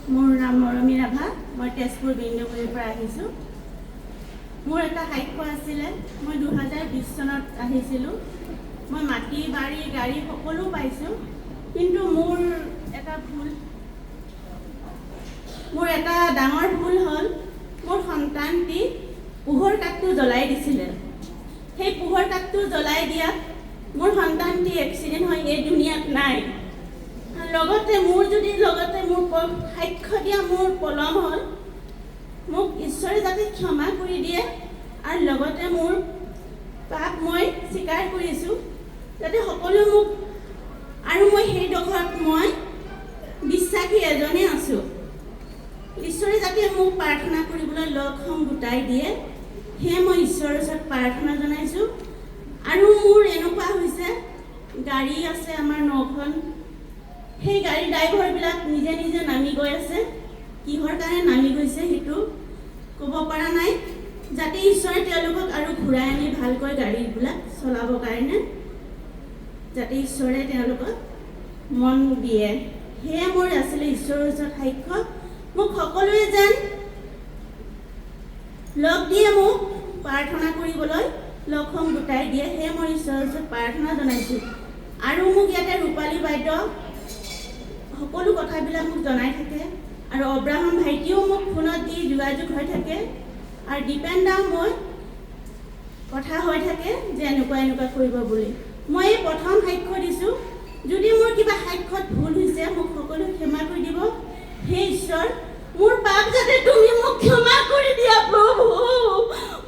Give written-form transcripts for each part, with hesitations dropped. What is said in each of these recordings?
মোৰ নাম মৰমী ৰাভা। মই তেজপুৰ বিন্দুগুৰিৰ পৰা আহিছোঁ। মোৰ এটা সাক্ষ্য আছিলে। মই 2020 চনত আহিছিলোঁ। মই মাটি বাৰী গাড়ী সকলো পাইছোঁ, কিন্তু মোৰ এটা ডাঙৰ ভুল হ'ল, মোৰ সন্তানটি পোহৰ কাঠটো জ্বলাই দিছিলে। সেই পোহৰ কাঠটো জ্বলাই দিয়াত মোৰ সন্তানটি এক্সিডেণ্ট হৈ এই দুনিয়াত নাই। লগতে মোৰ সাক্ষ্য দিয়া মোৰ পলম হ'ল, মোক ঈশ্বৰে যাতে ক্ষমা কৰি দিয়ে, আৰু লগতে মোৰ পাপ মই স্বীকাৰ কৰিছোঁ, যাতে সকলো মোক, আৰু মই সেইডোখৰত মই বিশ্বাসী এজনেই আছোঁ। ঈশ্বৰে যাতে মোক প্ৰাৰ্থনা কৰিবলৈ লগ সং গোটাই দিয়ে, সেয়ে মই ঈশ্বৰৰ ওচৰত প্ৰাৰ্থনা জনাইছোঁ। আৰু মোৰ এনেকুৱা হৈছে, গাড়ী আছে আমাৰ 9খন। সেই গাড়ী ড্ৰাইভাৰবিলাক নিজে নিজে নামি গৈ আছে। কিহৰ কাৰণে নামি গৈছে সেইটো ক'ব পৰা নাই, যাতে ঈশ্বৰে তেওঁলোকক আৰু ঘূৰাই আনি ভালকৈ গাড়ীবিলাক চলাবৰ কাৰণে যাতে ঈশ্বৰে তেওঁলোকক মন দিয়ে। সেয়ে মোৰ আছিলে ঈশ্বৰৰ ওচৰত সাক্ষ্য। মোক সকলোৱে যেন লগ দিয়ে, মোক প্ৰাৰ্থনা কৰিবলৈ লগ সং গোটাই দিয়ে, সেয়ে মই ঈশ্বৰৰ ওচৰত প্ৰাৰ্থনা জনাইছোঁ। আৰু মোক ইয়াতে ৰূপালী বাইদেউ সকলো কথাবিলাক মোক জনাই থাকে, আৰু অব্ৰাহম ভাইটিও মোক ফোনত দি যোগাযোগ হৈ থাকে, আৰু দীপেন দাও মই কথা হৈ থাকে যে এনেকুৱা কৰিব বুলি। মই এই প্ৰথম সাক্ষ্য দিছোঁ। যদি মোৰ কিবা সাক্ষ্যত ভুল হৈছে, মোক সকলো ক্ষমা কৰি দিব। হে ঈশ্বৰ, মোৰ পাপ যাতে তুমি মোক ক্ষমা কৰি দিয়া প্ৰভু।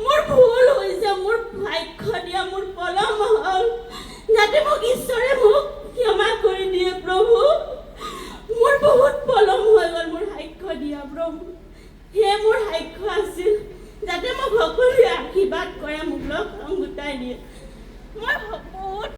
মোৰ ভুল হৈছে, মোৰ সাক্ষ্য দিয়া মোৰ পলম হ'ল, যাতে মোক ঈশ্বৰে মোক ক্ষমা কৰি দিয়ে প্ৰভু। মোৰ বহুত পলম হৈ গ'ল মোৰ সাক্ষ্য দিয়া প্ৰভু। সেয়ে মোৰ সাক্ষ্য আছিল, যাতে মোক সকলোৱে আশীৰ্বাদ কৰে, মোক লগ সং গোটাই দিয়ে। মই বহুত